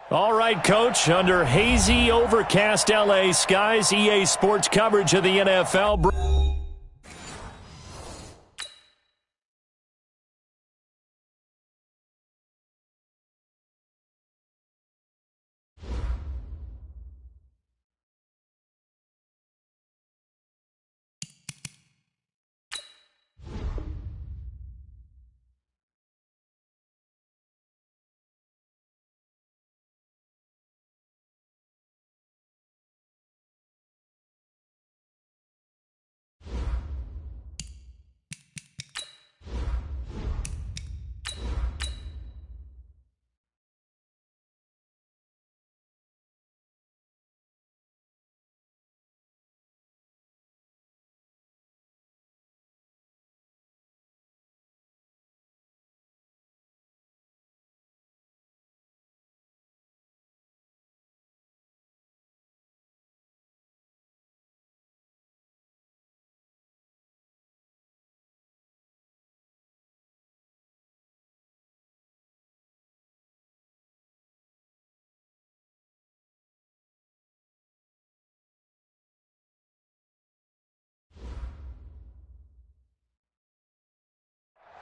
All right, Coach, under hazy, overcast L.A. skies, EA Sports coverage of the NFL.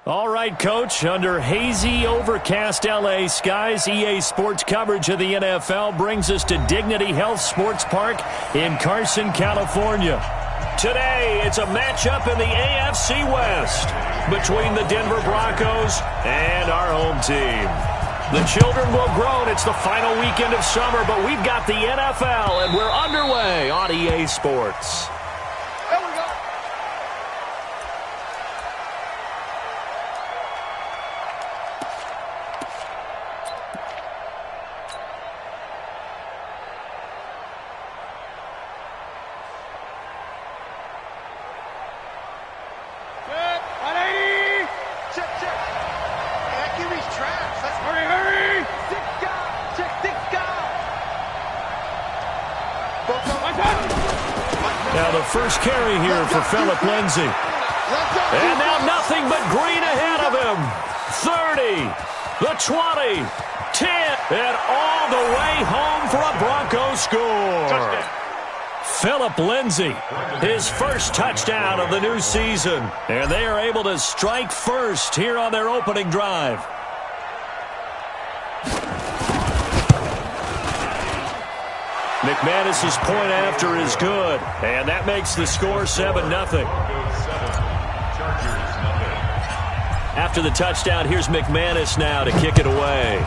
All right, Coach, under hazy, overcast L.A. skies, EA Sports coverage of the NFL brings us to Dignity Health Sports Park in Carson, California. Today, it's a matchup in the AFC West between the Denver Broncos and our home team. The children will grow, and it's the final weekend of summer, but we've got the NFL, and we're underway on EA Sports. Now the first carry here for Phillip Lindsay. And now nothing but green ahead of him. 30, the 20, 10, and all the way home for a Broncos score. Touchdown. Phillip Lindsay, his first touchdown of the new season. And they are able to strike first here on their opening drive. McManus's point after is good, and that makes the score 7-0. After the touchdown, here's McManus now to kick it away.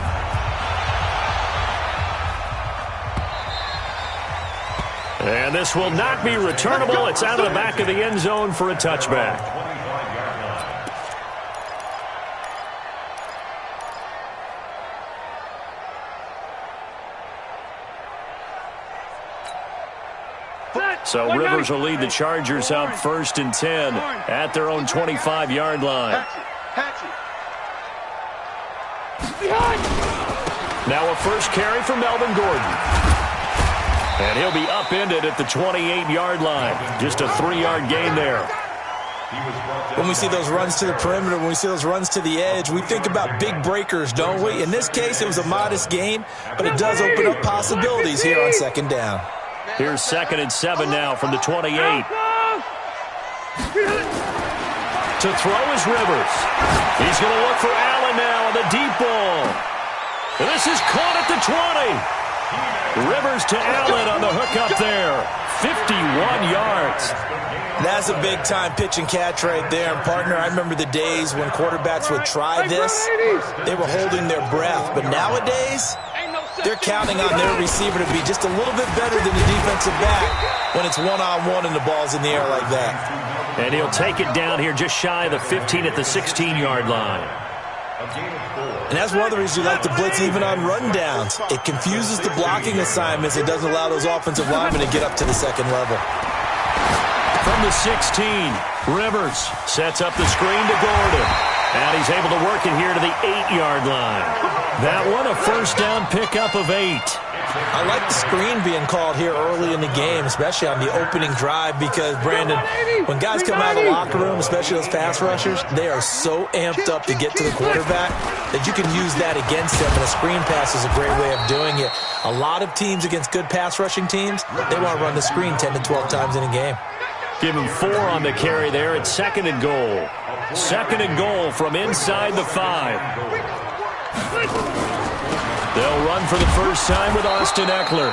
And this will not be returnable. It's out of the back of the end zone for a touchback. So Rivers will lead the Chargers up 1st and 10 at their own 25-yard line. Now a first carry for Melvin Gordon. And he'll be upended at the 28-yard line. Just a 3-yard gain there. When we see those runs to the perimeter, when we see those runs to the edge, we think about big breakers, don't we? In this case, it was a modest gain, but it does open up possibilities here on 2nd down. Here's 2nd and 7 now from the 28. To throw is Rivers. He's going to look for Allen now on the deep ball. And this is caught at the 20. Rivers to Allen on the hook up there. 51 yards. That's a big-time pitch and catch right there. And, partner, I remember the days when quarterbacks would try this. They were holding their breath. But nowadays, they're counting on their receiver to be just a little bit better than the defensive back when it's one-on-one and the ball's in the air like that. And he'll take it down here just shy of the 15 at the 16-yard line. And that's one of the reasons we like to blitz even on rundowns. It confuses the blocking assignments. It doesn't allow those offensive linemen to get up to the second level. From the 16, Rivers sets up the screen to Gordon. And he's able to work it here to the 8-yard line. That one, a first down pickup of 8. I like the screen being called here early in the game, especially on the opening drive, because, Brandon, when guys come out of the locker room, especially those pass rushers, they are so amped up to get to the quarterback that you can use that against them, and a screen pass is a great way of doing it. A lot of teams against good pass rushing teams, they want to run the screen 10 to 12 times in a game. Give him 4 on the carry there. It's 2nd and goal. 2nd and goal from inside the 5. They'll run for the first time with Austin Eckler.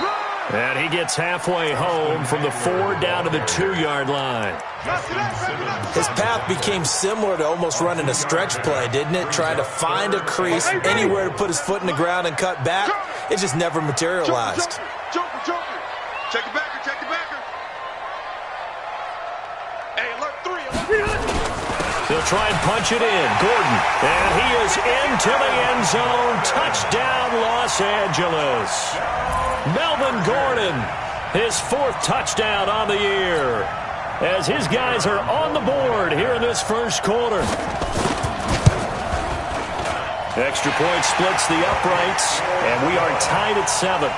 And he gets halfway home from the 4 down to the 2-yard line. His path became similar to almost running a stretch play, didn't it? Trying to find a crease, anywhere to put his foot in the ground and cut back. It just never materialized. Joker. Check it backer, check it backer. Hey, alert 3. He'll try and punch it in. Gordon. And he is into the end zone. Touchdown, Los Angeles. Melvin Gordon, his 4th touchdown on the year, as his guys are on the board here in this first quarter. Extra point splits the uprights, and we are tied at 7.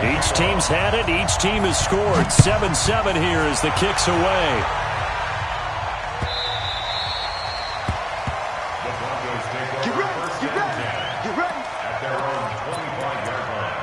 Each team's had it. Each team has scored. 7-7 here as the kick's away. Get ready. At their own 25-yard line.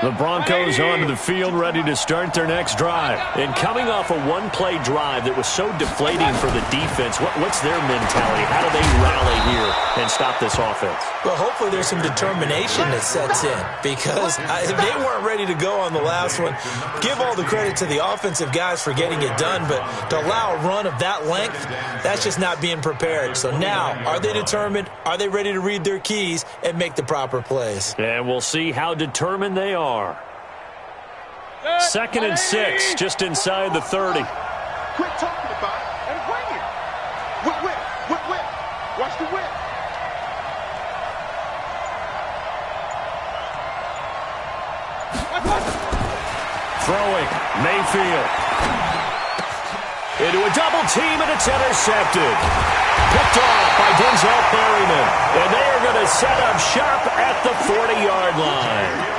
The Broncos onto the field, ready to start their next drive. And coming off a one-play drive that was so deflating for the defense, what's their mentality? How do they rally here and stop this offense? Well, hopefully there's some determination that sets in, because if they weren't ready to go on the last one, give all the credit to the offensive guys for getting it done, but to allow a run of that length, that's just not being prepared. So now, are they determined? Are they ready to read their keys and make the proper plays? And we'll see how determined they are. 2nd and 6, just inside the 30. Quit talking about it and bring it. Whip. Watch the whip. Throwing, Mayfield. Into a double team, and it's intercepted. Picked off by Denzel Perryman. And they are going to set up shop at the 40-yard line.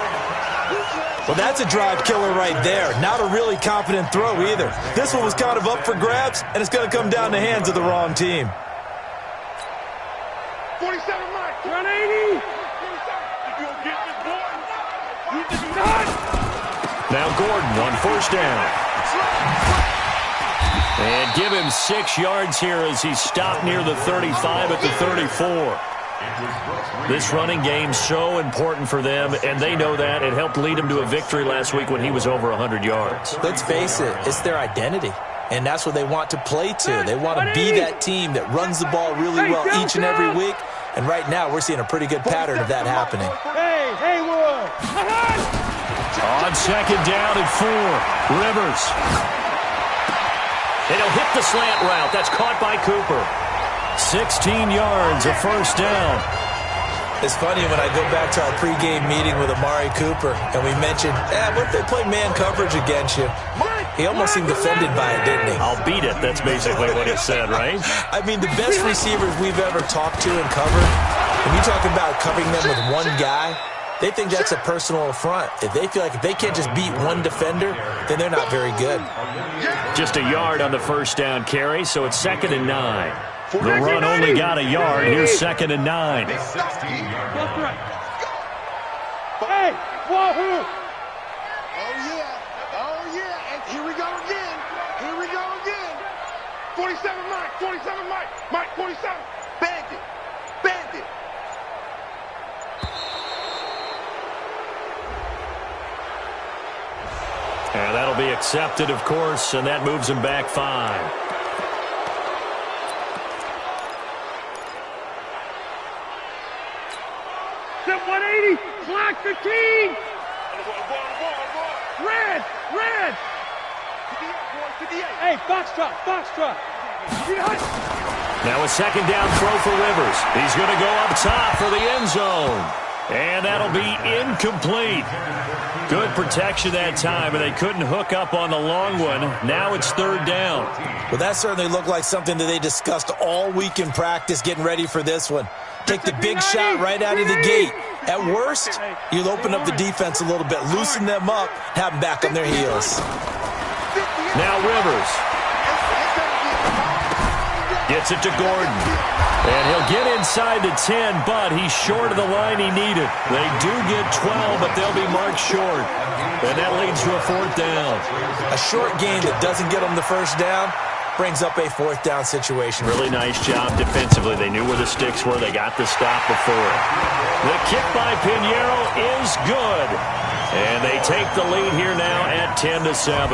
Well, that's a drive killer right there. Not a really confident throw either. This one was kind of up for grabs, and it's going to come down the hands of the wrong team. 47, Mike. 180. 47. If you don't get this boy, you just done. Now Gordon on first down. And give him 6 yards here as he's stopped near the 35 at the 34. This running game so important for them, and they know that. It helped lead them to a victory last week when he was over 100 yards. Let's face it, it's their identity, and that's what they want to play to. They want to be that team that runs the ball really well each and every week, and right now we're seeing a pretty good pattern of that happening. Hey, Wood. On 2nd down and 4, Rivers. And he'll hit the slant route. That's caught by Cooper. 16 yards, a first down. It's funny when I go back to our pregame meeting with Amari Cooper, and we mentioned, what if they play man coverage against you? He almost seemed offended by it, didn't he? I'll beat it. That's basically what he said, right? I mean, the best receivers we've ever talked to and covered, when you talk about covering them with one guy, they think that's a personal affront. If they feel like if they can't just beat one defender, then they're not very good. Just a yard on the first down carry, so it's 2nd and 9. The run only got a yard. Here's 2nd and 9. Hey, wahoo! Oh, yeah. And here we go again. 47, Mike. Mike, 47. Bandit. And that'll be accepted, of course, and that moves him back 5. Step 180, clock 15. Red. Hey, box truck. Now a second down throw for Rivers. He's going to go up top for the end zone. And that'll be incomplete. Good protection that time, and they couldn't hook up on the long one. Now it's third down. Well, that certainly looked like something that they discussed all week in practice, getting ready for this one. Take the big shot right out of the gate. At worst, you'll open up the defense a little bit, loosen them up, have them back on their heels. Now Rivers gets it to Gordon. And he'll get inside the 10, but he's short of the line he needed. They do get 12, but they'll be marked short. And that leads to a fourth down. A short gain that doesn't get them the first down brings up a fourth down situation. Really nice job defensively. They knew where the sticks were. They got the stop before it. The kick by Pinheiro is good. And they take the lead here now at 10-7.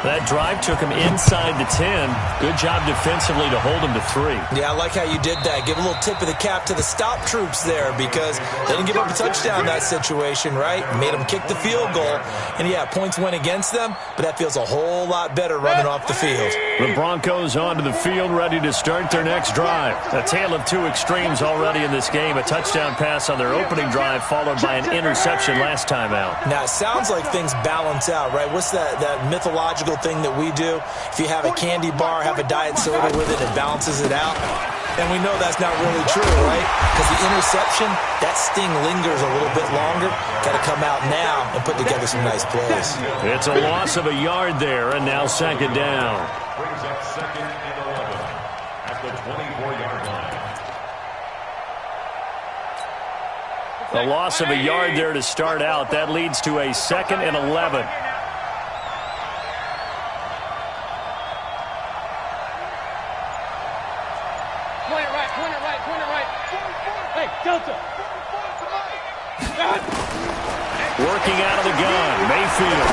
That drive took him inside the 10. Good job defensively to hold him to 3. Yeah, I like how you did that. Give a little tip of the cap to the stop troops there because they didn't give up a touchdown in that situation, right? Made them kick the field goal. And, yeah, points went against them, but that feels a whole lot better running off the field. The Broncos onto the field, ready to start their next drive. A tale of two extremes already in this game. A touchdown pass on their opening drive followed by an interception last time out. Now, it sounds like things balance out, right? What's that mythological thing that we do? If you have a candy bar, have a diet soda with it, it balances it out. And we know that's not really true, right? Because the interception, that sting lingers a little bit longer. Got to come out now and put together some nice plays. It's a loss of a yard there, and now second down. Brings up second and 11 at the 24-yard line. A loss of a yard there to start out. That leads to a second and 11. Working out of the gun, Mayfield.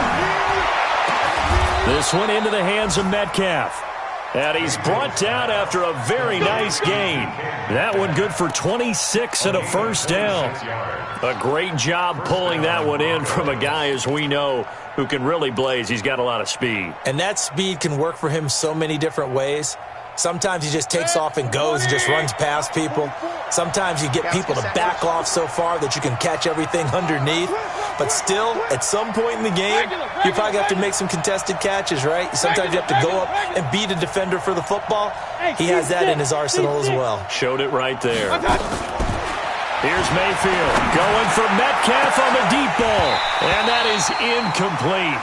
This one into the hands of Metcalf. And he's brought down after a very nice gain. That one good for 26 and a first down. A great job pulling that one in from a guy, as we know, who can really blaze. He's got a lot of speed. And that speed can work for him so many different ways. Sometimes he just takes off and goes and just runs past people. Sometimes you get people to back off so far that you can catch everything underneath. But still, at some point in the game, you probably have to make some contested catches, right? Sometimes you have to go up and beat a defender for the football. He has that in his arsenal as well. Showed it right there. Here's Mayfield going for Metcalf on the deep ball. And that is incomplete.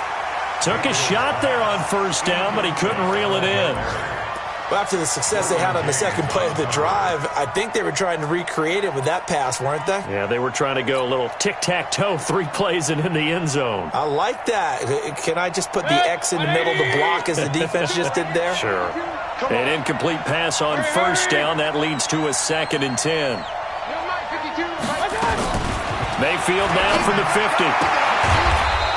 Took a shot there on first down, but he couldn't reel it in. Well, after the success they had on the second play of the drive, I think they were trying to recreate it with that pass, weren't they? Yeah, they were trying to go a little tic-tac-toe, 3 plays and in the end zone. I like that. Can I just put the X in the middle to block as the defense just did there? Sure. An incomplete pass on first down. That leads to a second and 10. Mayfield now from the 50.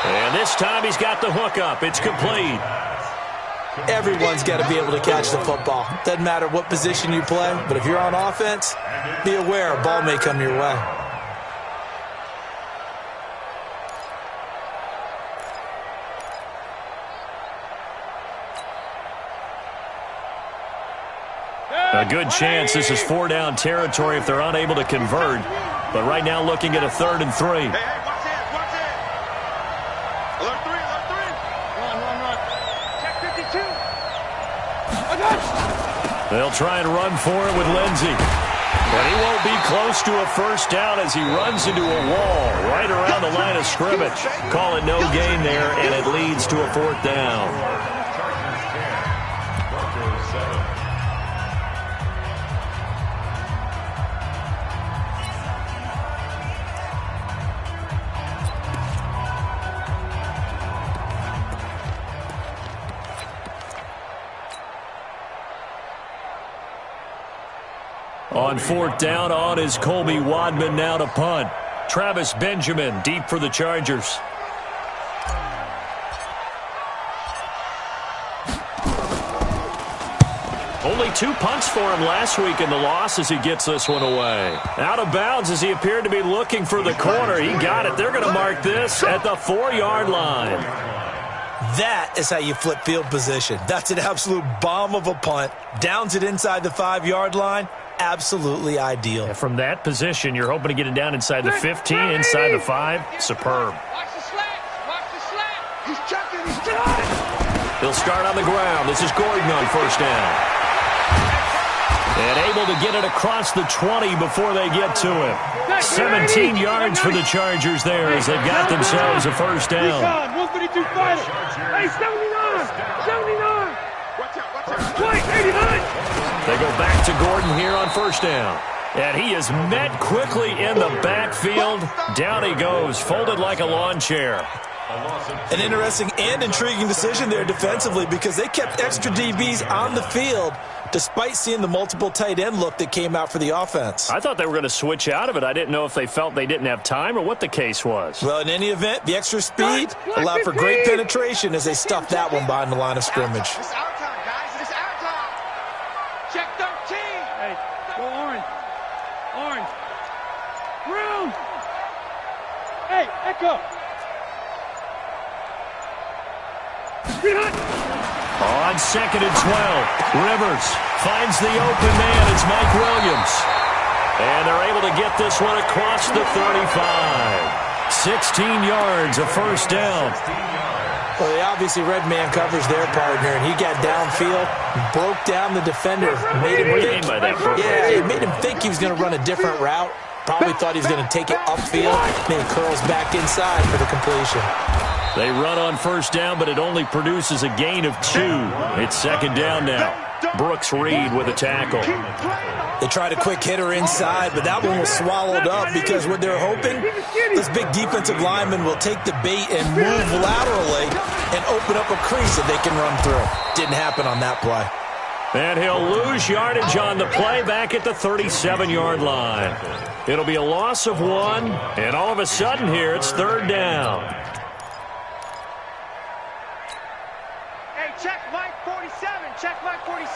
And this time he's got the hookup. It's complete. Everyone's got to be able to catch the football. Doesn't matter what position you play, but if you're on offense, be aware a ball may come your way. A good chance this is 4-down territory if they're unable to convert. But right now looking at a 3rd and 3. They'll try and run for it with Lindsey. But he won't be close to a first down as he runs into a wall right around the line of scrimmage. Call it no gain there, and it leads to a 4th down. On 4th down, on is Colby Wadman now to punt. Travis Benjamin deep for the Chargers. Only 2 punts for him last week in the loss as he gets this one away. Out of bounds as he appeared to be looking for the corner. He got it. They're going to mark this at the 4-yard line. That is how you flip field position. That's an absolute bomb of a punt. Downs it inside the 5-yard line. Absolutely ideal. Yeah, from that position, you're hoping to get it down inside the 15, inside the 5. Superb. Watch the slant. Watch the slant. He's checking. He's checking. He'll start on the ground. This is Gordon on first down. And able to get it across the 20 before they get to him. 17 yards for the Chargers there as they've got themselves a first down. 152 fighter. Hey, 79. 79. Watch out. 89. They go back to Gordon here on first down. And he is met quickly in the backfield. Down he goes, folded like a lawn chair. An interesting and intriguing decision there defensively because they kept extra DBs on the field despite seeing the multiple tight end look that came out for the offense. I thought they were going to switch out of it. I didn't know if they felt they didn't have time or what the case was. Well, in any event, the extra speed allowed for great penetration as they stuffed that one behind the line of scrimmage. It's our time, guys. It's our time. Check 13. Hey, go orange. Orange. Room. Hey, echo. On second and 12, Rivers finds the open man. It's Mike Williams. And they're able to get this one across the 35. 16 yards, a first down. Well, they obviously red man covers their partner, and he got downfield, broke down the defender, made him think. Yeah, it made him think he was going to run a different route. Probably thought he was going to take it upfield, then he curls back inside for the completion. They run on first down, but it only produces a gain of 2. It's second down now. Brooks Reed with a tackle. They tried a quick hitter inside, but that one was swallowed up because what they're hoping, this big defensive lineman will take the bait and move laterally and open up a crease that they can run through. Didn't happen on that play. And he'll lose yardage on the play back at the 37-yard line. It'll be a loss of 1, and all of a sudden here it's third down. Check Mike 47. Check Mike 47.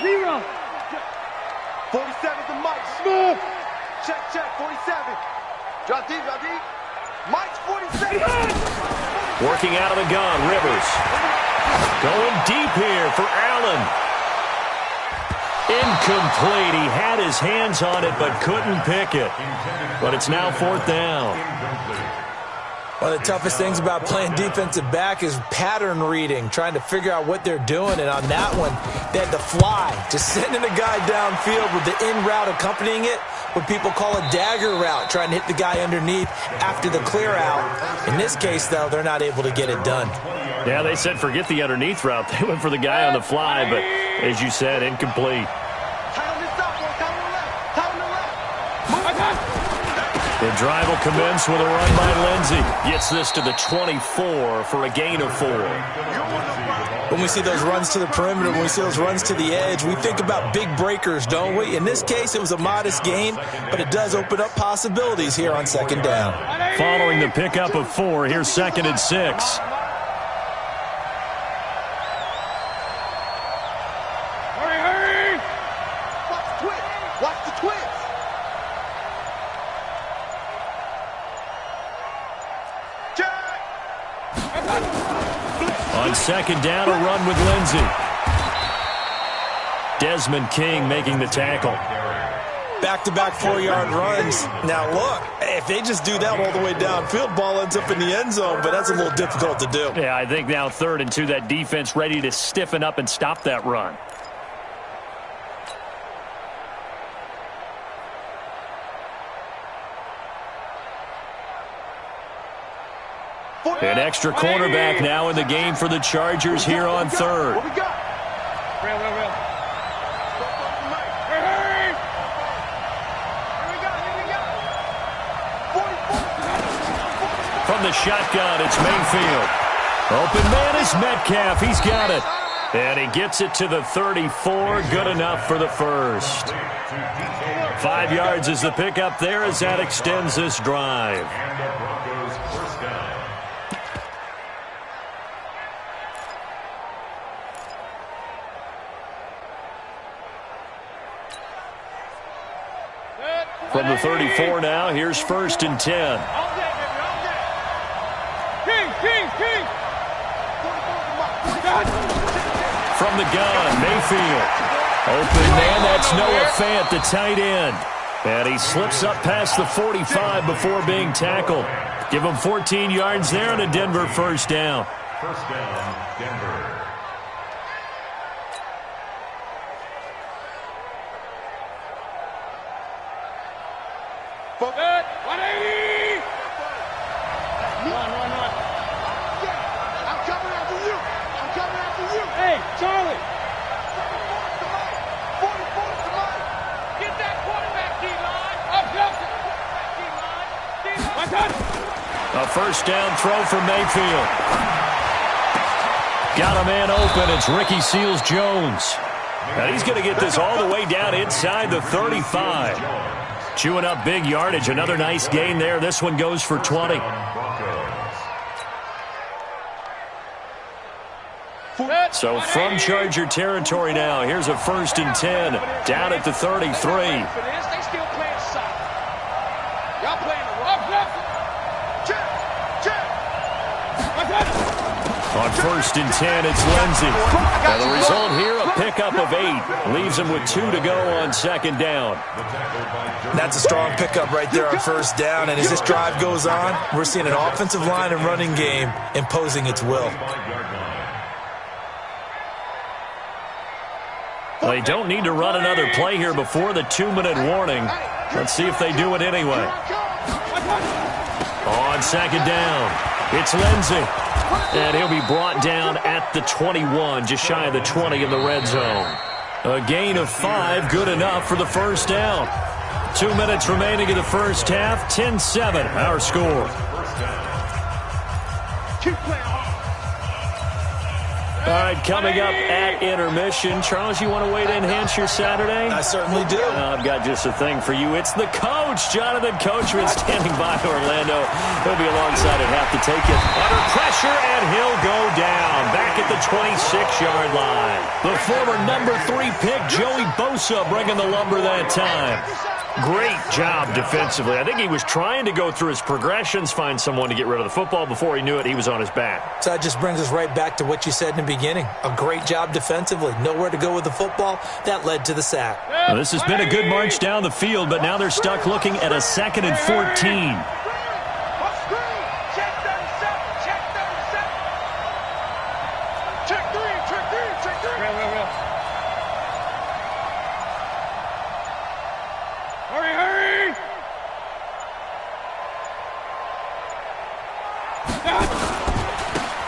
Zero. 47 to Mike. Smooth. Check 47. Drop deep. Mike's 47. Working out of the gun, Rivers. Going deep here for Allen. Incomplete. He had his hands on it but couldn't pick it. But it's now fourth down. One of the toughest things about playing defensive back is pattern reading, trying to figure out what they're doing. And on that one, they had to fly, just sending a guy downfield with the in route accompanying it, what people call a dagger route, trying to hit the guy underneath after the clear out. In this case, though, they're not able to get it done. Yeah, they said forget the underneath route. They went for the guy on the fly, but as you said, incomplete. The drive will commence with a run by Lindsey. Gets this to the 24 for a gain of 4. When we see those runs to the perimeter, when we see those runs to the edge, we think about big breakers, don't we? In this case, it was a modest gain, but it does open up possibilities here on second down. Following the pickup of 4, here's second and 6. Hurry! Watch the twitch! On second down, a run with Lindsey. Desmond King making the tackle. Back-to-back 4-yard runs. Now, look, if they just do that all the way downfield, ball ends up in the end zone, but that's a little difficult to do. Yeah, I think now 3rd and 2, that defense ready to stiffen up and stop that run. An extra cornerback now in the game for the Chargers here on 3rd. What we got? Real. Here we go. From the shotgun, it's Mayfield. Open man is Metcalf. He's got it. And he gets it to the 34. Good enough for the first. 5 yards is the pickup there as that extends this drive. From the 34 now, here's 1st and 10. King! From the gun, Mayfield. Open man, that's Noah Fant, the tight end. And he slips up past the 45 before being tackled. Give him 14 yards there and a Denver first down. First down, Denver. Good. 180. Run. I'm coming after you. Hey, Charlie. 44 to Mike. Get that quarterback, D-line. Up, A first down throw for Mayfield. Got a man open. It's Ricky Seals-Jones. And he's going to get this all the way down inside the 35. Chewing up big yardage. Another nice gain there. This one goes for 20. So from Charger territory now, here's a 1st and 10 down at the 33. They still playing soft. Y'all playing the rough. Check. On 1st and 10, it's Lindsey. Now the result here, a pickup of 8. Leaves him with 2 to go on 2nd down. That's a strong pickup right there on 1st down. And as this drive goes on, we're seeing an offensive line and running game imposing its will. They don't need to run another play here before the 2-minute warning. Let's see if they do it anyway. On 2nd down, it's Lindsey. And he'll be brought down at the 21, just shy of the 20 in the red zone. A gain of 5, good enough for the first down. 2 minutes remaining in the first half, 10-7, our score. Keep playing hard. All right, coming up at intermission. Charles, you want to wait to enhance your Saturday? I certainly do. I've got just a thing for you. It's the coach, Jonathan Coachman, standing by Orlando. He'll be alongside at half to take it under pressure, and he'll go down back at the 26-yard line. The former number 3 pick, Joey Bosa, bringing the lumber that time. Great job defensively. I think he was trying to go through his progressions, find someone to get rid of the football. Before he knew it, he was on his back. So that just brings us right back to what you said in the beginning. A great job defensively. Nowhere to go with the football. That led to the sack. Well, this has been a good march down the field, but now they're stuck looking at a 2nd and 14.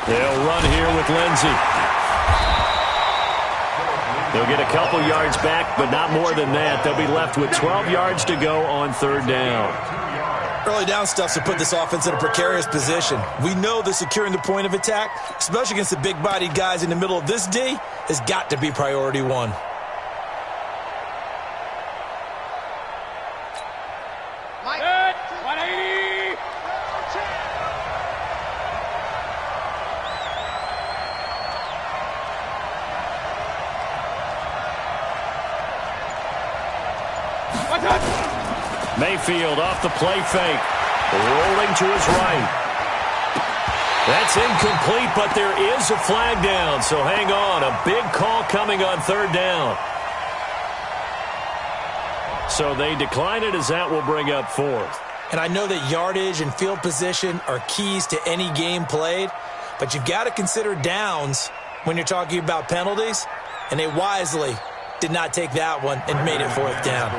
They'll run here with Lindsey. They'll get a couple yards back, but not more than that. They'll be left with 12 yards to go on 3rd down. Early down stuff to put this offense in a precarious position. We know that securing the point of attack, especially against the big-bodied guys in the middle of this D, has got to be priority 1. Mayfield off the play fake. Rolling to his right. That's incomplete, but there is a flag down, so hang on. A big call coming on 3rd down. So they decline it, as that will bring up 4th. And I know that yardage and field position are keys to any game played, but you've got to consider downs when you're talking about penalties, and they wisely did not take that one and made it 4th down.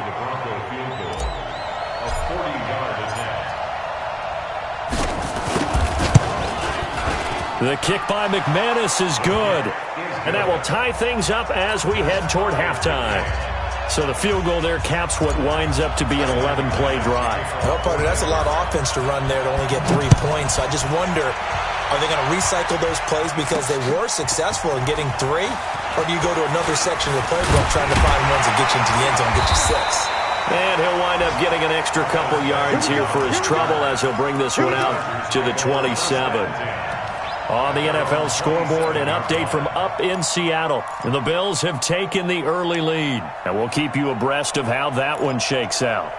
The kick by McManus is good. And that will tie things up as we head toward halftime. So the field goal there caps what winds up to be an 11-play drive. Well, partner, that's a lot of offense to run there to only get 3 points. So I just wonder, are they going to recycle those plays because they were successful in getting 3? Or do you go to another section of the playbook trying to find ones that get you into the end zone and get you 6? And he'll wind up getting an extra couple yards here for his trouble as he'll bring this one out to the 27. On the NFL scoreboard, an update from up in Seattle. The Bills have taken the early lead, and we'll keep you abreast of how that one shakes out.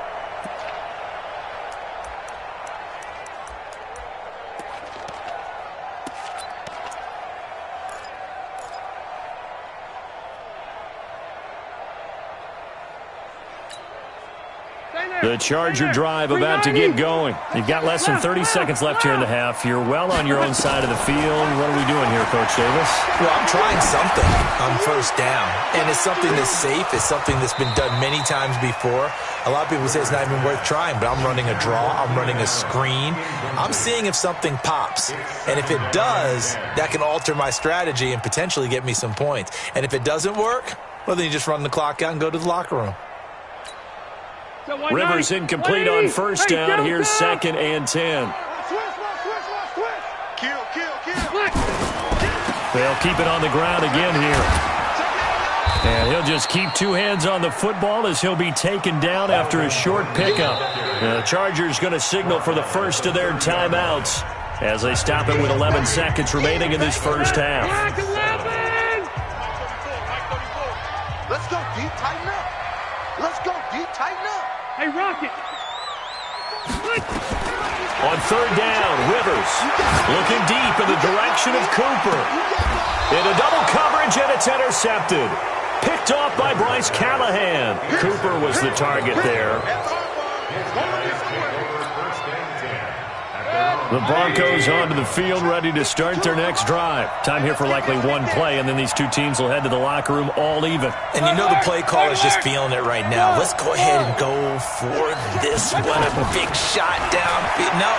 The Charger drive about to get going. You've got less than 30 seconds left here in the half. You're well on your own side of the field. What are we doing here, Coach Davis? Well, I'm trying something on first down, and it's something that's safe. It's something that's been done many times before. A lot of people say it's not even worth trying, but I'm running a draw. I'm running a screen. I'm seeing if something pops, and if it does, that can alter my strategy and potentially get me some points. And if it doesn't work, well, then you just run the clock out and go to the locker room. Rivers incomplete on first down. Here's 2nd and 10. They'll keep it on the ground again here. And he'll just keep 2 hands on the football as he'll be taken down after a short pickup. The Chargers going to signal for the first of their timeouts as they stop it with 11 seconds remaining in this first half. Let's go deep, tighten up. Let's go deep, tighten up. Hey, Rocket. On third down, Rivers looking deep in the direction of Cooper. Into double coverage, and it's intercepted. Picked off by Bryce Callahan. Cooper was the target there. The Broncos onto the field, ready to start their next drive. Time here for likely one play, and then these two teams will head to the locker room all even. And you know the play caller's just feeling it right now. Let's go ahead and go for this one. A big shot down. No.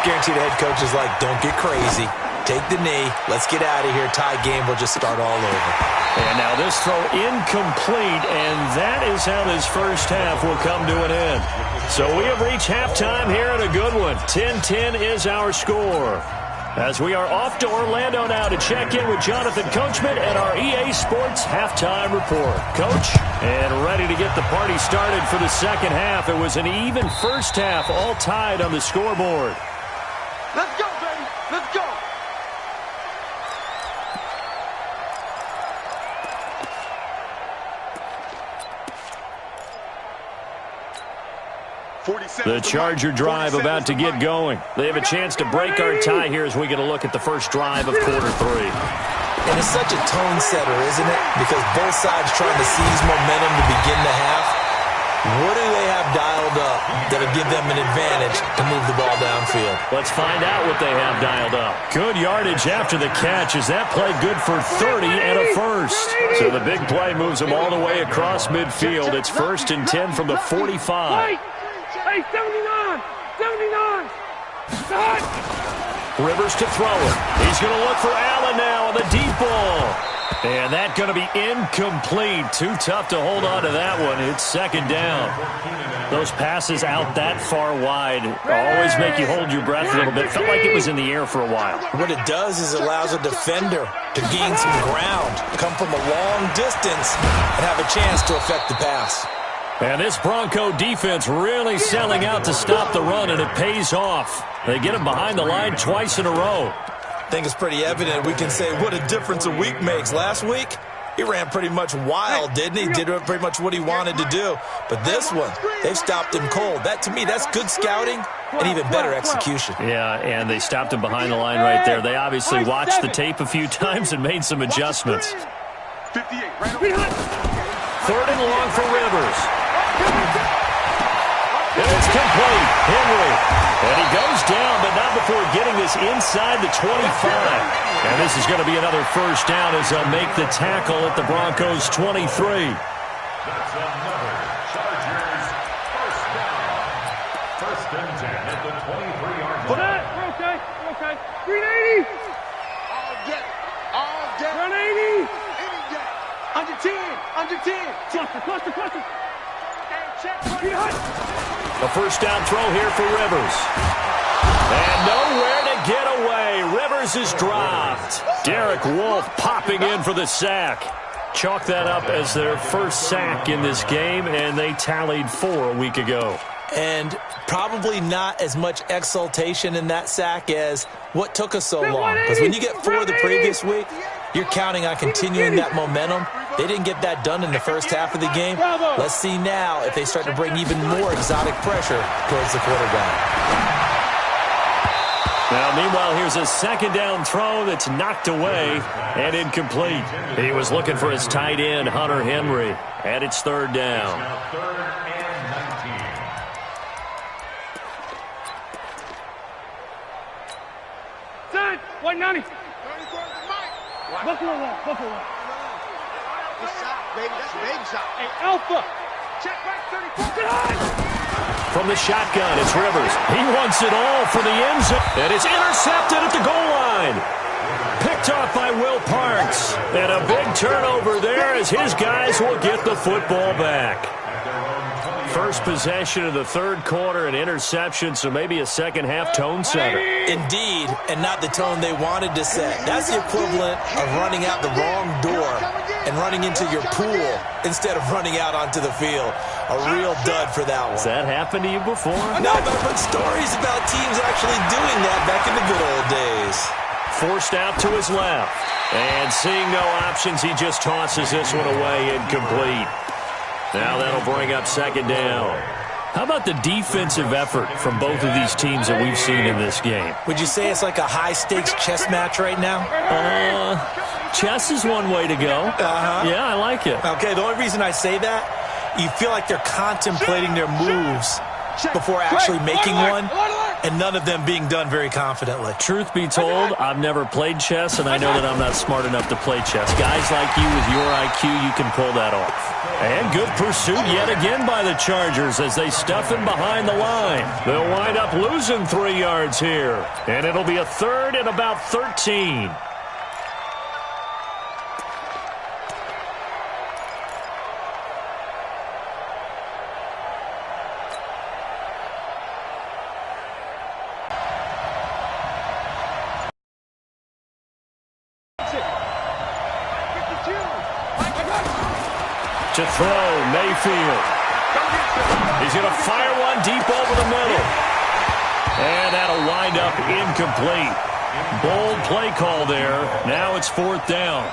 Guarantee the head coach is like, don't get crazy. Take the knee. Let's get out of here. Tie game. We'll just start all over. And now this throw incomplete, and that is how this first half will come to an end. So we have reached halftime here at a good one. 10-10 is our score. As we are off to Orlando now to check in with Jonathan Coachman and our EA Sports halftime report. Coach, and ready to get the party started for the second half. It was an even first half, all tied on the scoreboard. Let's go, baby. Let's go. The Charger drive about to get going. They have a chance to break our tie here as we get a look at the first drive of quarter 3. And it's such a tone setter, isn't it? Because both sides trying to seize momentum to begin the half. What do they have dialed up that'll give them an advantage to move the ball downfield? Let's find out what they have dialed up. Good yardage after the catch. Is that play good for 30 and a first? So the big play moves them all the way across midfield. It's 1st and 10 from the 45. Hey, 79! Rivers to throw it. He's going to look for Allen now on the deep ball. And that's going to be incomplete. Too tough to hold on to that one. It's 2nd down. Those passes out that far wide always make you hold your breath a little bit. Felt like it was in the air for a while. What it does is it allows a defender to gain some ground, come from a long distance, and have a chance to affect the pass. And this Bronco defense really selling out to stop the run, and it pays off. They get him behind the line twice in a row. I think it's pretty evident. We can say what a difference a week makes. Last week, he ran pretty much wild, didn't he? Did pretty much what he wanted to do. But this one, they've stopped him cold. That, to me, that's good scouting and even better execution. Yeah, and they stopped him behind the line right there. They obviously watched the tape a few times and made some adjustments. 58, right. 3rd and long for Rivers. And it's complete. Henry. And he goes down, but not before getting this inside the 25. And this is going to be another first down as they'll make the tackle at the Broncos' 23. That's another Chargers first down. 1st and 10 at the 23-yard line. We're okay. 380! All get. 180! Any get. Under 10. Cluster. A first down throw here for Rivers. And nowhere to get away. Rivers is dropped. Derek Wolfe popping in for the sack. Chalk that up as their first sack in this game, and they tallied 4 a week ago. And probably not as much exultation in that sack as what took us so long. Because when you get 4 the previous week, you're counting on continuing that momentum. They didn't get that done in the first half of the game. Let's see now if they start to bring even more exotic pressure towards the quarterback. Now, meanwhile, here's a 2nd down throw that's knocked away and incomplete. He was looking for his tight end, Hunter Henry, and it's 3rd down. Now 3rd and 19. White 90. Buffalo wall. Good shot, baby. That's a baby shot. Hey, Alpha. Check back 34. From the shotgun, it's Rivers. He wants it all for the end zone. And it's intercepted at the goal line. Picked off by Will Parks. And a big turnover there as his guys will get the football back. First possession of the third quarter, an interception, so maybe a second-half tone setter. Indeed, and not the tone they wanted to set. That's the equivalent of running out the wrong door and running into your pool instead of running out onto the field. A real dud for that one. Has that happened to you before? No, but I've heard stories about teams actually doing that back in the good old days. Forced out to his left. And seeing no options, he just tosses this one away incomplete. Now that'll bring up second down. How about the defensive effort from both of these teams that we've seen in this game? Would you say it's like a high-stakes chess match right now? Chess is one way to go. Yeah, I like it. Okay, the only reason I say that, you feel like they're contemplating their moves before actually making one, and none of them being done very confidently. Truth be told, I've never played chess, and I know that I'm not smart enough to play chess. Guys like you with your IQ, you can pull that off. And good pursuit yet again by the Chargers as they stuff him behind the line. They'll wind up losing 3 yards here, and it'll be a third and about 13. To throw, Mayfield. He's going to fire one deep over the middle. And that'll wind up incomplete. Bold play call there. Now it's fourth down.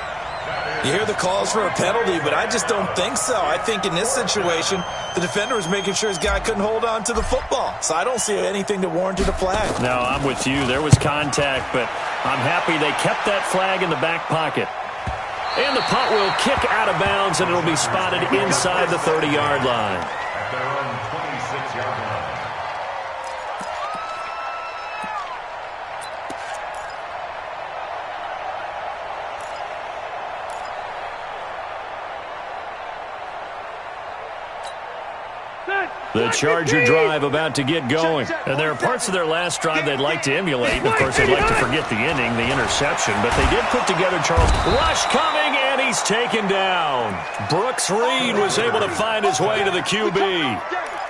You hear the calls for a penalty, but I just don't think so. I think in this situation, the defender was making sure his guy couldn't hold on to the football. So I don't see anything that warranted a flag. No, I'm with you. There was contact, but I'm happy they kept that flag in the back pocket. And the punt will kick out of bounds, and it'll be spotted inside the 30-yard line. At their own 26-yard line. The Charger drive about to get going. And there are parts of their last drive they'd like to emulate. Of course, they'd like to forget the ending, the interception. But they did put together Charles. Rush coming, and he's taken down. Brooks Reed was able to find his way to the QB.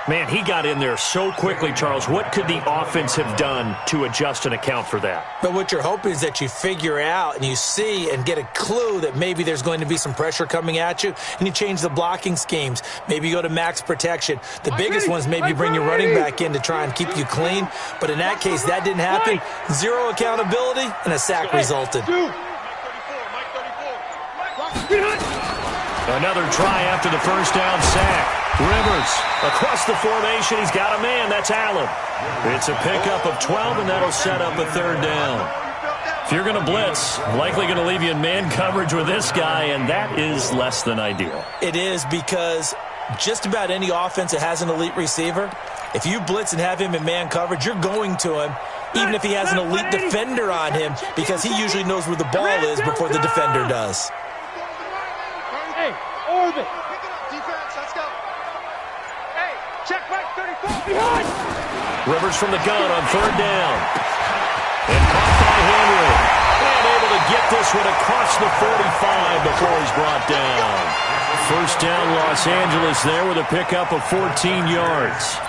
Man, he got in there so quickly, Charles. What could the offense have done to adjust and account for that? But what you're hoping is that you figure out and you see and get a clue that maybe there's going to be some pressure coming at you, and you change the blocking schemes. Maybe you go to max protection. The biggest one is maybe bring your running back in to try and keep you clean. But in that case, that didn't happen. Zero accountability, and a sack resulted. Another try after the first down sack. Rivers across the formation. He's got a man. That's Allen. It's a pickup of 12, and that'll set up a third down. If you're going to blitz, likely going to leave you in man coverage with this guy, and that is less than ideal. It is, because just about any offense that has an elite receiver, if you blitz and have him in man coverage, you're going to him, even if he has an elite defender on him, because he usually knows where the ball is before the defender does. Hey, orbit. Defense, let's go. Hey, check back 34. Rivers from the gun on third down. And caught by Henry. And able to get this one across the 45 before he's brought down. First down, Los Angeles there with a pickup of 14 yards.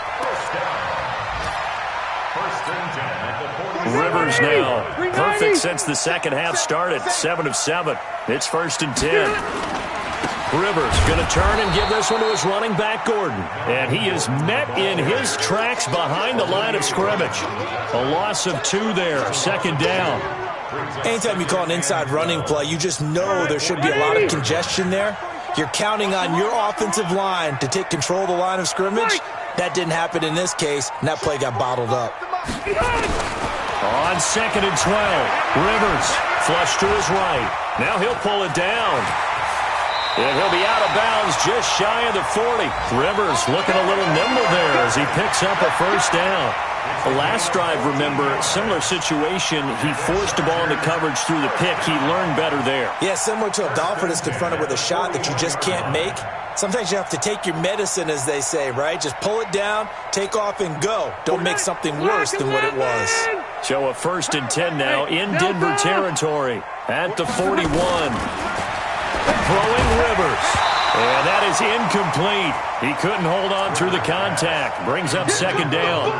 Rivers now perfect since the second half started. 7 of 7. It's 1st and 10. Rivers going to turn and give this one to his running back, Gordon. And he is met in his tracks behind the line of scrimmage. A loss of 2 there, second down. Anytime you call an inside running play, you just know there should be a lot of congestion there. You're counting on your offensive line to take control of the line of scrimmage. That didn't happen in this case, and that play got bottled up. On 2nd and 12, Rivers flush to his right. Now he'll pull it down. And he'll be out of bounds just shy of the 40. Rivers looking a little nimble there as he picks up a first down. The last drive, remember, similar situation. He forced the ball into coverage through the pick. He learned better there. Yeah, similar to a golfer that's confronted with a shot that you just can't make. Sometimes you have to take your medicine, as they say, right? Just pull it down, take off, and go. Don't make something worse than what it was. So a 1st and 10 now in Denver territory at the 41. Throwing Rivers. And that is incomplete. He couldn't hold on through the contact. Brings up 2nd down.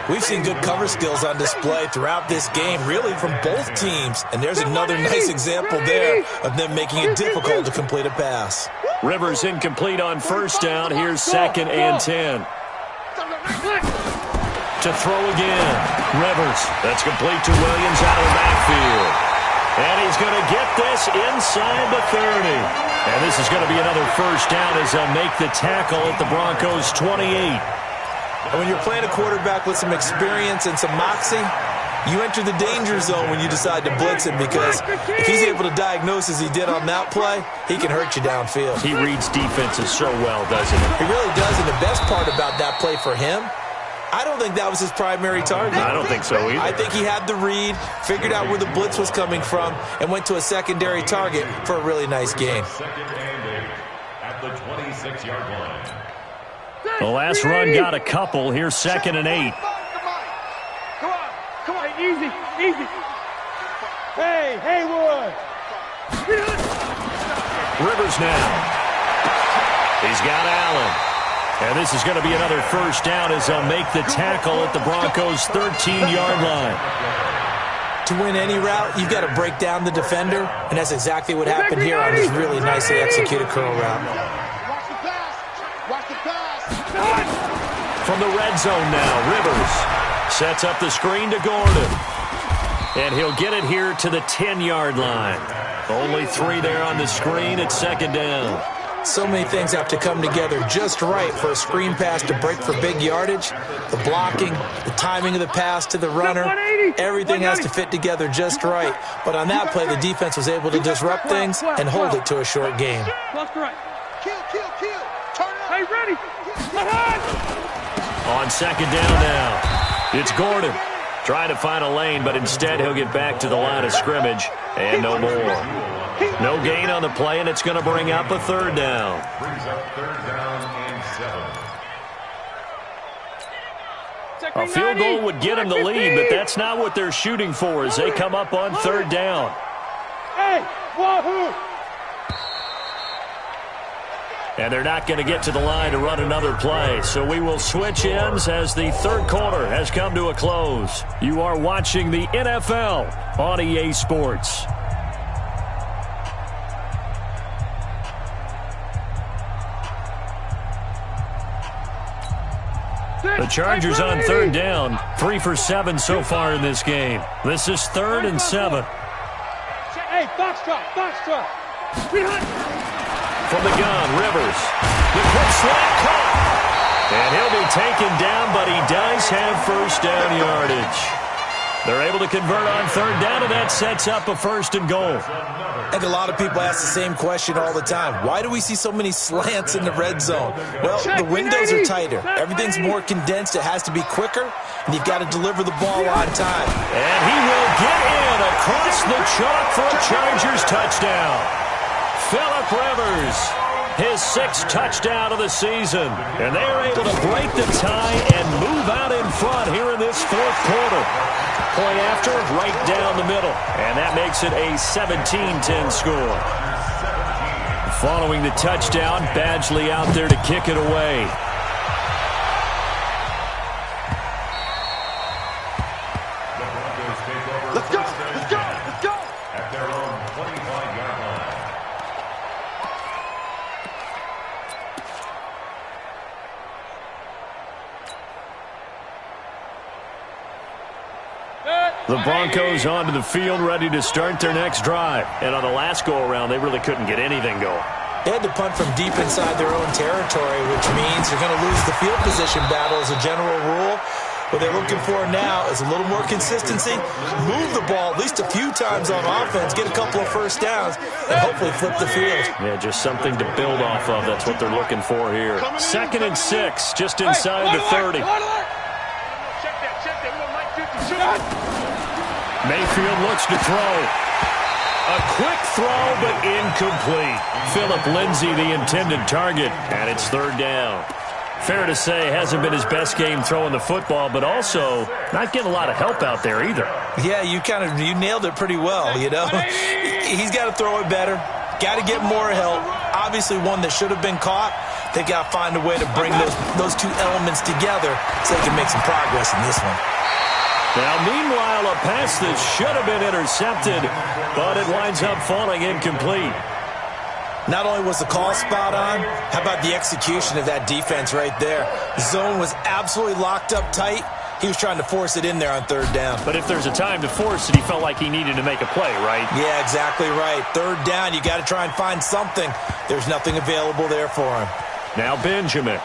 We've seen good cover skills on display throughout this game, really from both teams. And there's another nice example there of them making it difficult to complete a pass. Rivers incomplete on 1st down. Here's 2nd and 10. To throw again. Rivers. That's complete to Williams out of the backfield. And he's going to get this inside the 30. And this is going to be another 1st down as they'll make the tackle at the Broncos' 28. And when you're playing a quarterback with some experience and some moxie, you enter the danger zone when you decide to blitz him, because if he's able to diagnose as he did on that play, he can hurt you downfield. He reads defenses so well, doesn't he? He really does, and the best part about that play for him, I don't think that was his primary target. I don't think so either. I think he had the read, figured out where the blitz was coming from, and went to a secondary target for a really nice gain. 2nd and 8 at the 26-yard line. The last run got a couple. Here's 2nd and 8. Come on, easy. Hey, Haywood. Rivers now. He's got Allen. And this is going to be another 1st down as they'll make the tackle at the Broncos' 13-yard line. To win any route, you've got to break down the defender, and that's exactly what happened here on this really nicely executed curl route. Watch the pass. From the red zone now, Rivers sets up the screen to Gordon. And he'll get it here to the 10-yard line. Only 3 there on the screen at 2nd down. So many things have to come together just right for a screen pass to break for big yardage. The blocking, the timing of the pass to the runner, everything has to fit together just right. But on that play, the defense was able to disrupt things and hold it to a short game. Kill. Hey, ready. On 2nd down now, it's Gordon. Trying to find a lane, but instead he'll get back to the line of scrimmage. And no more. No gain on the play, and it's going to bring up a 3rd down. Brings up 3rd down and 7. A field goal would get them the lead, but that's not what they're shooting for as they come up on 3rd down. Hey, wahoo! And they're not going to get to the line to run another play. So we will switch ends as the 3rd quarter has come to a close. You are watching the NFL on EA Sports. The Chargers on 3rd down. 3 for 7 so far in this game. This is 3rd and 7. Hey, box truck. From the gun, Rivers. The quick slant caught. And he'll be taken down, but he does have 1st down yardage. They're able to convert on 3rd down, and that sets up a 1st and goal. I think a lot of people ask the same question all the time. Why do we see so many slants in the red zone? Well, the windows are tighter. Everything's more condensed. It has to be quicker, and you've got to deliver the ball on time. And he will get in across the chalk for a Chargers touchdown. Phillip Rivers, his 6th touchdown of the season. And they are able to break the tie and move out in front here in this 4th quarter. Point after, right down the middle. And that makes it a 17-10 score. Following the touchdown, Badgley out there to kick it away. Let's go. At their own 25-yard line. The Broncos onto the field, ready to start their next drive. And on the last go-around, they really couldn't get anything going. They had to punt from deep inside their own territory, which means they're going to lose the field position battle as a general rule. What they're looking for now is a little more consistency, move the ball at least a few times on offense, get a couple of 1st downs, and hopefully flip the field. Yeah, just something to build off of. That's what they're looking for here. 2nd and 6, just inside the 30. Mayfield looks to throw. A quick throw, but incomplete. Phillip Lindsay, the intended target, and it's third down. Fair to say, hasn't been his best game throwing the football, but also not getting a lot of help out there either. Yeah, you nailed it pretty well, you know. He's got to throw it better. Got to get more help. Obviously one that should have been caught. They got to find a way to bring those two elements together so they can make some progress in this one. Now, meanwhile, a pass that should have been intercepted, but it winds up falling incomplete. Not only was the call spot on, how about the execution of that defense right there? The zone was absolutely locked up tight. He was trying to force it in there on third down. But if there's a time to force it, he felt like he needed to make a play, right? Yeah, exactly right. Third down, you got to try and find something. There's nothing available there for him. Now Benjamin.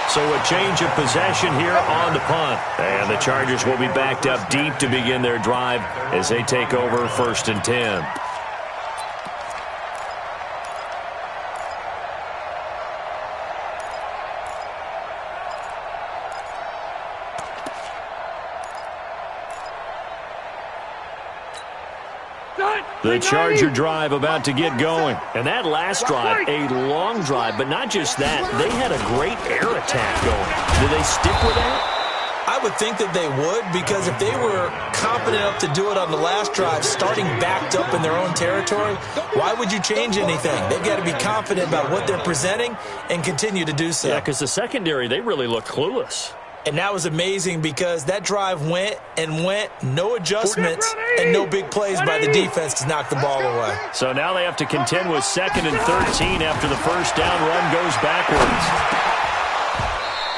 So a change of possession here on the punt. And the Chargers will be backed up deep to begin their drive as they take over 1st and 10. The Charger drive about to get going. And that last drive, a long drive, but not just that. They had a great air attack going. Do they stick with that? I would think that they would, because if they were confident enough to do it on the last drive, starting backed up in their own territory, why would you change anything? They've got to be confident about what they're presenting and continue to do so. Yeah, because the secondary, they really look clueless. And that was amazing because that drive went and went, no adjustments, and no big plays by the defense to knock the ball away. So now they have to contend with 2nd and 13 after the first down run goes backwards.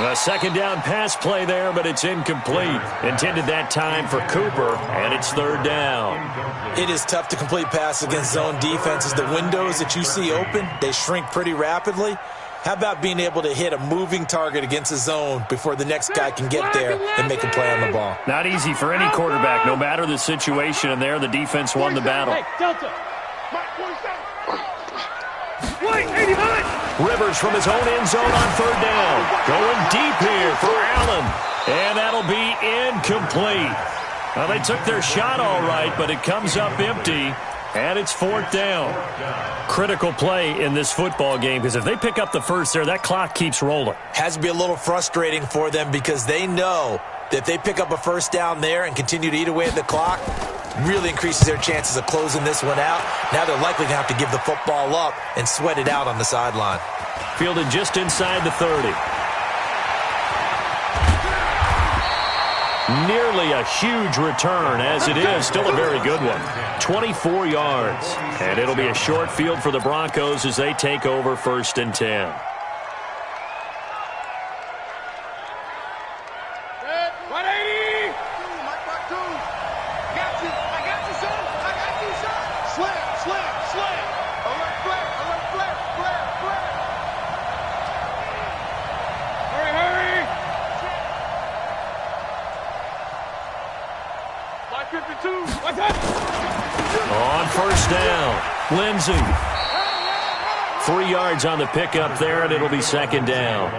A second down pass play there, but it's incomplete. Intended that time for Cooper, and it's third down. It is tough to complete passes against zone defenses. The windows that you see open, they shrink pretty rapidly. How about being able to hit a moving target against a zone before the next guy can get there and make a play on the ball? Not easy for any quarterback, no matter the situation, and there the defense won the battle. Hey, Delta. Wait, 89. Rivers from his own end zone on third down. Going deep here for Allen. And that'll be incomplete. Well, they took their shot all right, but it comes up empty. And it's 4th down. Critical play in this football game, because if they pick up the first there, that clock keeps rolling. Has to be a little frustrating for them because they know that if they pick up a first down there and continue to eat away at the clock, really increases their chances of closing this one out. Now they're likely to have to give the football up and sweat it out on the sideline. Fielded just inside the 30. Nearly a huge return, as it is. Still a very good one. 24 yards. And it'll be a short field for the Broncos as they take over 1st and 10. On first down, Lindsay. 3 yards on the pickup there, and it'll be 2nd down.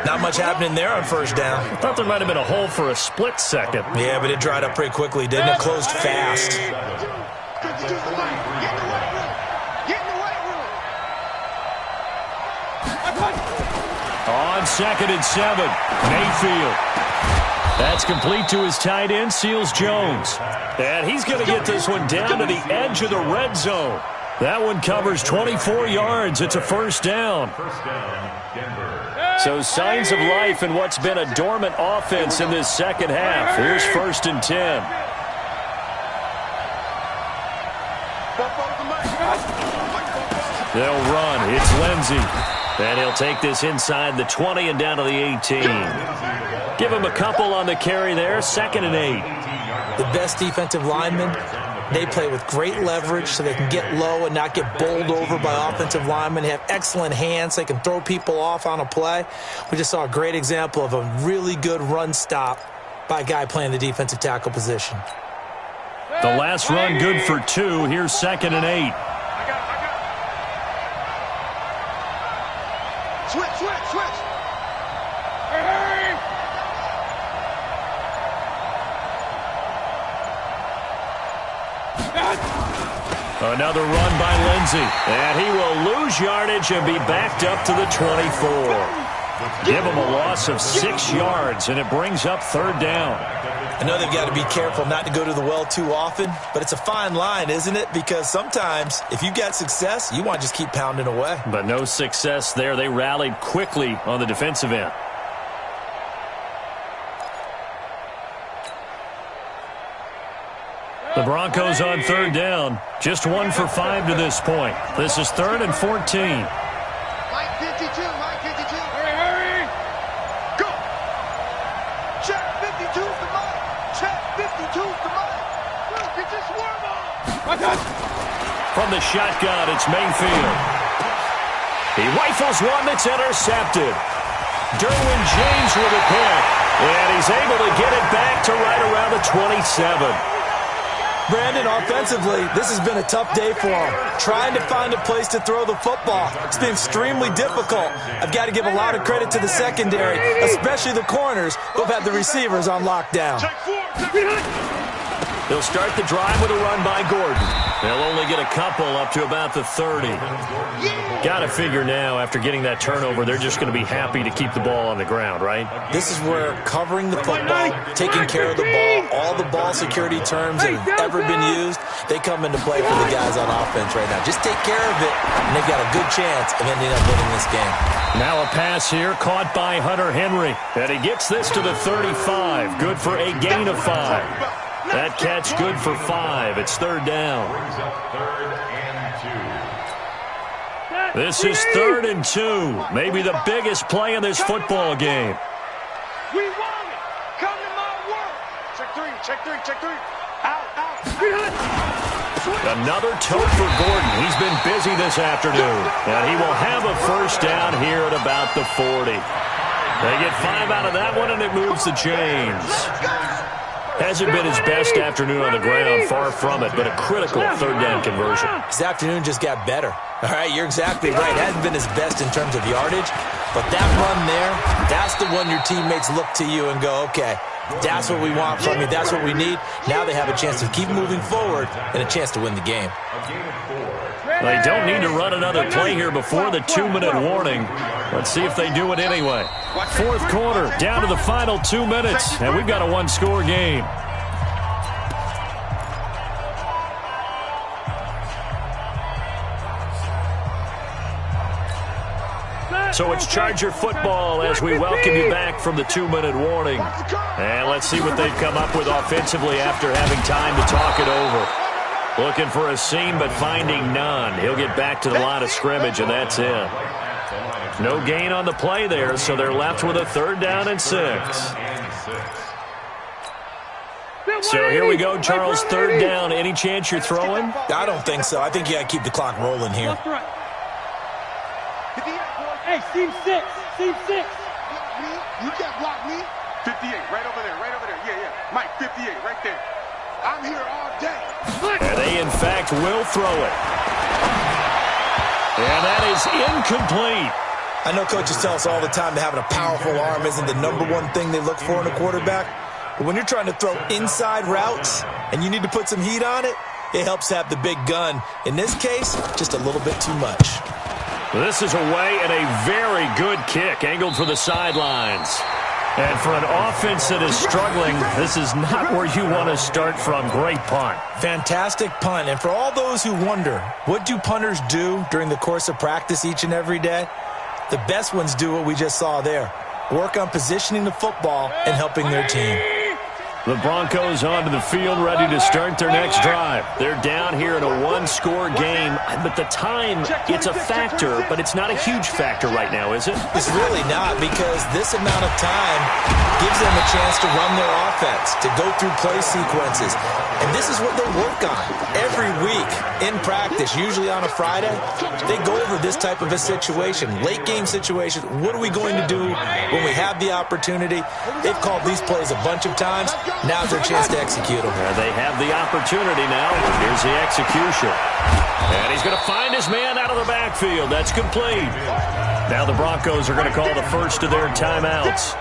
Not much happening there on first down. I thought there might have been a hole for a split second. Yeah, but it dried up pretty quickly, didn't it? Closed fast. On 2nd and 7, Mayfield. That's complete to his tight end, Seals Jones. And he's going to get this one down to the edge of the red zone. That one covers 24 yards. It's a first down. So signs of life in what's been a dormant offense in this second half. Here's 1st and 10. They'll run. It's Lindsay. And he'll take this inside the 20 and down to the 18. Give him a couple on the carry there. 2nd and 8. The best defensive linemen, they play with great leverage so they can get low and not get bowled over by offensive linemen. They have excellent hands. They can throw people off on a play. We just saw a great example of a really good run stop by a guy playing the defensive tackle position. The last run good for 2. Here's 2nd and 8. Switch. Another run by Lindsey. And he will lose yardage and be backed up to the 24. Give him a loss of 6 yards, and it brings up third down. I know they've got to be careful not to go to the well too often, but it's a fine line, isn't it? Because sometimes, if you've got success, you want to just keep pounding away. But no success there. They rallied quickly on the defensive end. The Broncos on third down. Just 1 for 5 to this point. This is 3rd and 14. Mike 52, Mike 52. Hurry. Go. Check 52 to Mike. Check 52 to Mike. Get your swerve on. From the shotgun, it's Mayfield. He rifles one that's intercepted. Derwin James with a pick. And he's able to get it back to right around the 27. Brandon, offensively, this has been a tough day for him. Trying to find a place to throw the football. It's been extremely difficult. I've got to give a lot of credit to the secondary, especially the corners who've had the receivers on lockdown. They'll start the drive with a run by Gordon. They'll only get a couple up to about the 30. Got to figure now, after getting that turnover, they're just going to be happy to keep the ball on the ground, right? This is where covering the football, taking care of the ball, all the ball security terms that have ever been used, they come into play for the guys on offense right now. Just take care of it, and they've got a good chance of ending up winning this game. Now a pass here, caught by Hunter Henry. And he gets this to the 35. Good for a gain of 5. That catch good for 5. It's third down. This is 3rd and 2. Maybe the biggest play in this football game. We want it. Come to my work. Check 3, check 3, check 3. Out. Another tote for Gordon. He's been busy this afternoon. And he will have a first down here at about the 40. They get 5 out of that one, and it moves the chains. Hasn't been his best afternoon on the ground, far from it, but a critical third down conversion. His afternoon just got better. All right, you're exactly right. Hasn't been his best in terms of yardage, but that run there, that's the one your teammates look to you and go, okay, that's what we want from you. That's what we need. Now they have a chance to keep moving forward and a chance to win the game. They don't need to run another play here before the 2-minute warning. Let's see if they do it anyway. 4th quarter, down to the final 2 minutes, and we've got a 1-score game. So it's Charger football as we welcome you back from the 2-minute warning. And let's see what they've come up with offensively after having time to talk it over. Looking for a seam, but finding none. He'll get back to the line of scrimmage, and that's it. No gain on the play there, so they're left with a 3rd down and 6. So here we go, Charles, 3rd down. Any chance you're throwing? I don't think so. I think you got to keep the clock rolling here. Hey, seam 6. Seam 6. You can't block me. 58, right over there. Yeah. Mike, 58, right there. I'm here all day. And they, in fact, will throw it. And that is incomplete. I know coaches tell us all the time that having a powerful arm isn't the #1 thing they look for in a quarterback. But when you're trying to throw inside routes and you need to put some heat on it, it helps have the big gun. In this case, just a little bit too much. This is away and a very good kick, angled for the sidelines. And for an offense that is struggling, this is not where you want to start from. Great punt. Fantastic punt. And for all those who wonder, what do punters do during the course of practice each and every day? The best ones do what we just saw there. Work on positioning the football and helping their team. The Broncos onto the field, ready to start their next drive. They're down here in a 1-score game, but the time, it's a factor, but it's not a huge factor right now, is it? It's really not, because this amount of time gives them a chance to run their offense, to go through play sequences. And this is what they work on every week in practice, usually on a Friday. They go over this type of a situation, late game situation. What are we going to do when we have the opportunity? They've called these plays a bunch of times. Now's their chance to execute them. They have the opportunity now. Here's the execution. And he's going to find his man out of the backfield. That's complete. Now the Broncos are going to call the first of their timeouts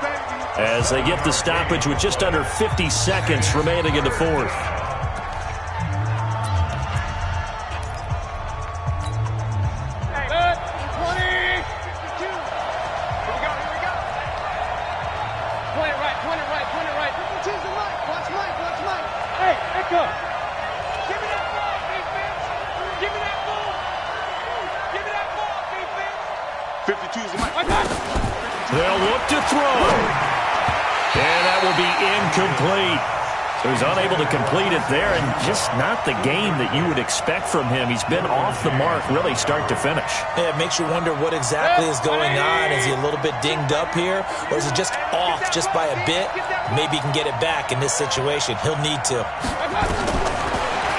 as they get the stoppage with just under 50 seconds remaining in the 4th. They'll look to throw. And that will be incomplete. So he's unable to complete it there, and just not the game that you would expect from him. He's been off the mark really start to finish. Yeah, it makes you wonder what exactly is going on. Is he a little bit dinged up here, or is it just off just by a bit? Maybe he can get it back in this situation. He'll need to.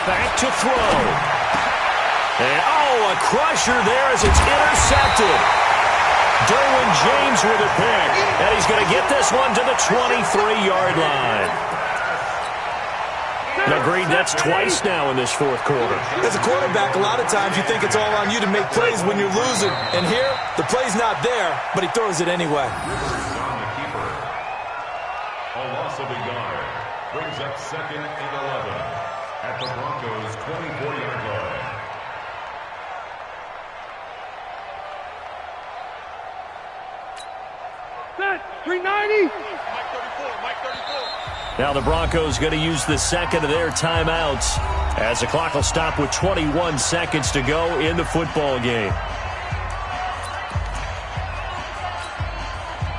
Back to throw. And, a crusher there as it's intercepted. Derwin James with a pick, and he's going to get this one to the 23-yard line. Agreed, that's twice now in this fourth quarter. As a quarterback, a lot of times you think it's all on you to make plays when you're losing. And here, the play's not there, but he throws it anyway. On the keeper. A loss of a yard brings up 2nd and 11 at the Broncos' 24-yard line. Set, 390. Mike 34, Mike 34. Now the Broncos going to use the second of their timeouts as the clock will stop with 21 seconds to go in the football game.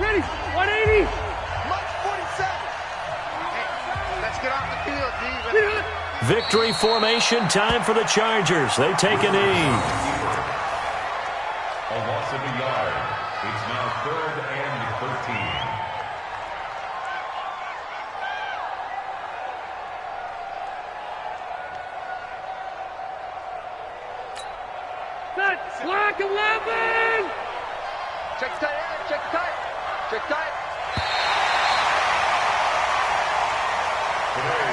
Ready, 180. Mike 47. Let's get off the field, D. Victory formation time for the Chargers. They take a knee. A loss of a yard. It's now 3rd and 13. Set, slack 11. Check tight end, check tight. Check tight.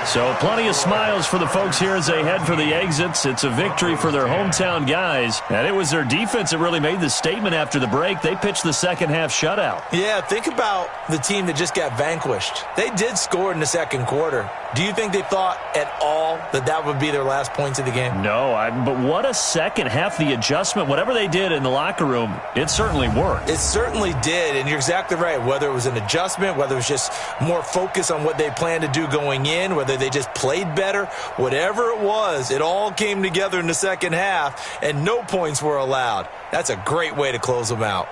So plenty of smiles for the folks here as they head for the exits. It's a victory for their hometown guys. And it was their defense that really made the statement after the break. They pitched the second half shutout. Yeah, think about the team that just got vanquished. They did score in the second quarter. Do you think they thought at all that that would be their last points of the game? No, but what a second half. The adjustment, whatever they did in the locker room, it certainly worked. It certainly did, and you're exactly right. Whether it was an adjustment, whether it was just more focus on what they planned to do going in, whether they just played better, whatever it was, it all came together in the second half, and no points were allowed. That's a great way to close them out.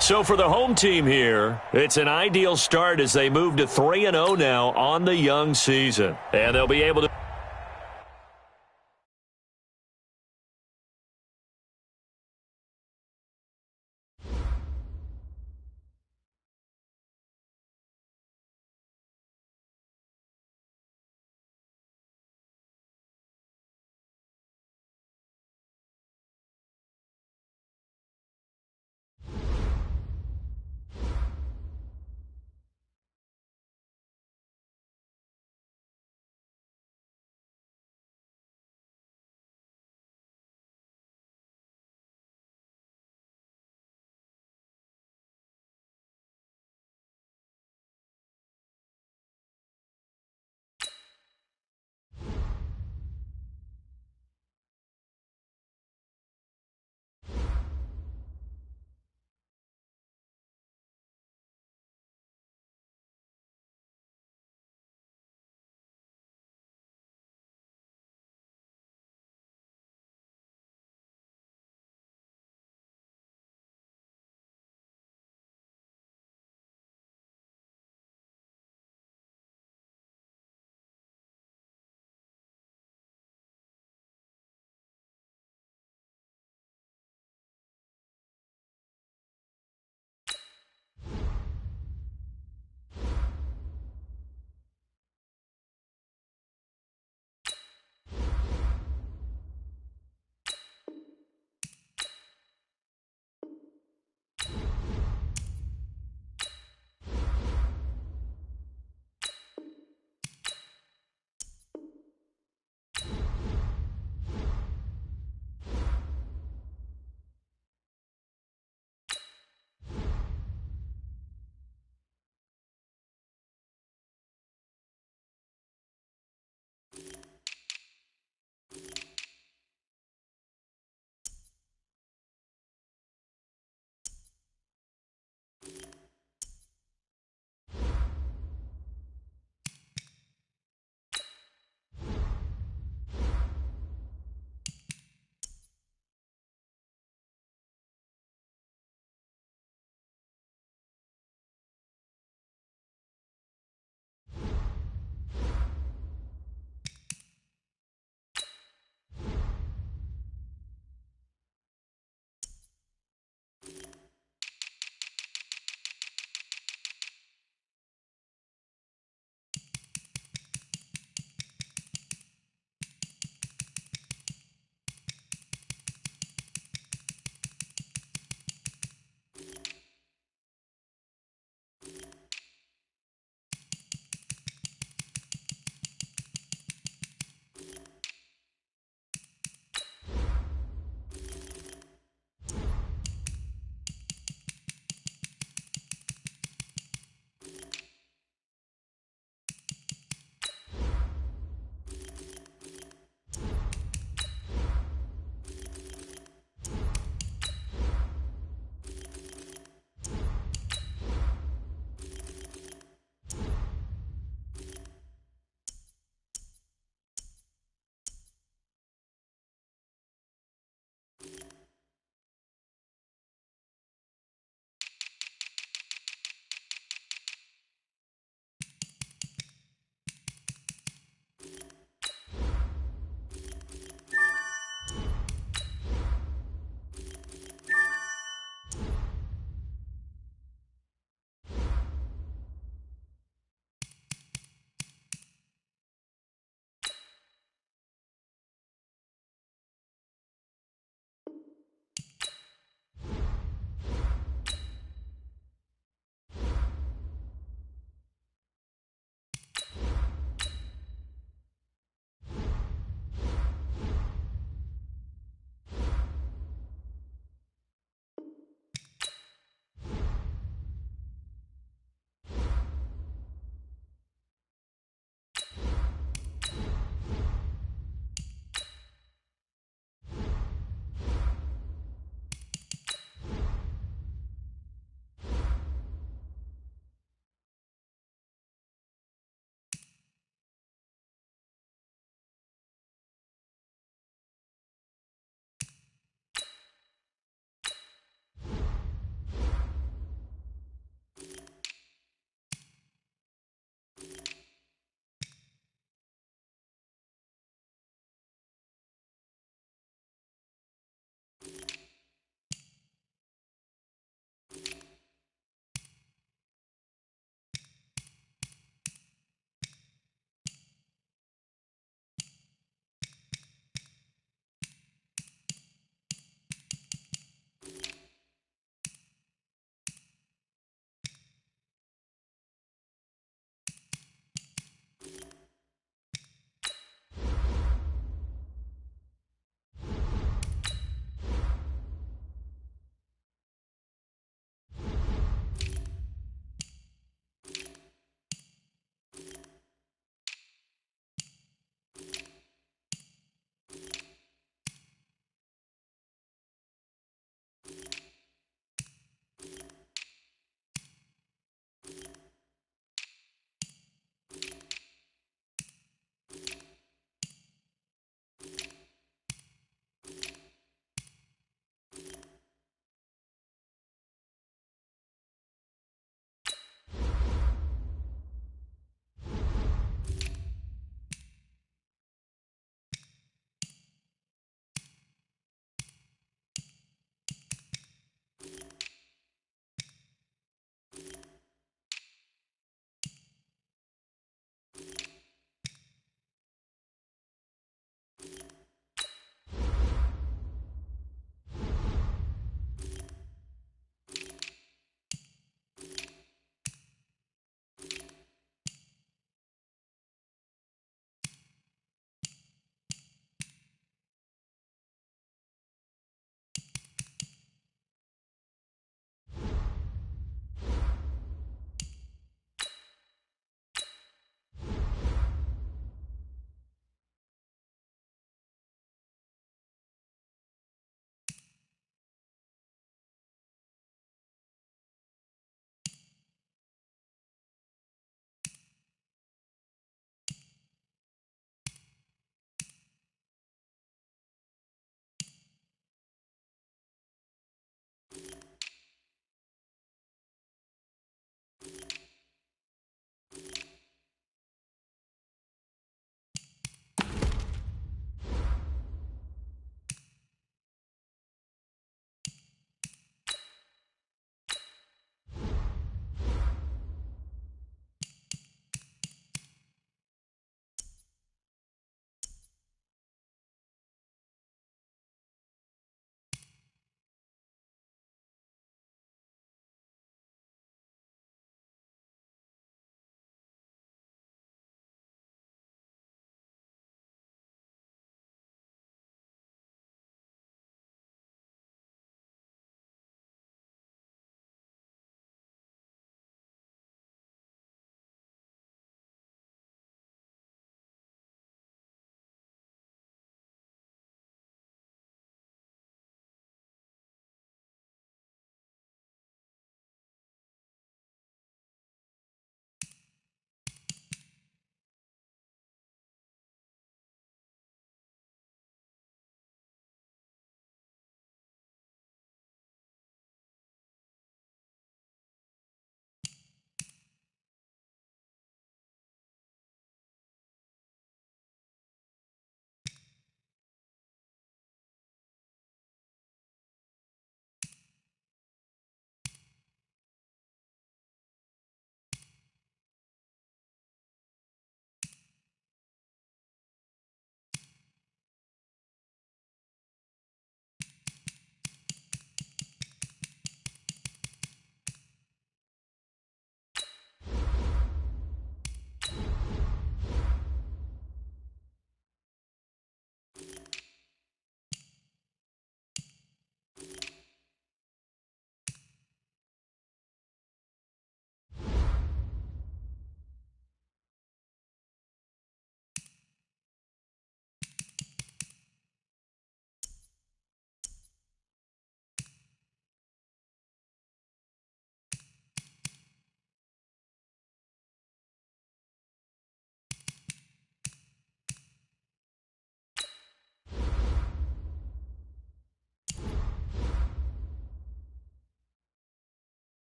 So for the home team here, it's an ideal start as they move to 3-0 now on the young season. And they'll be able to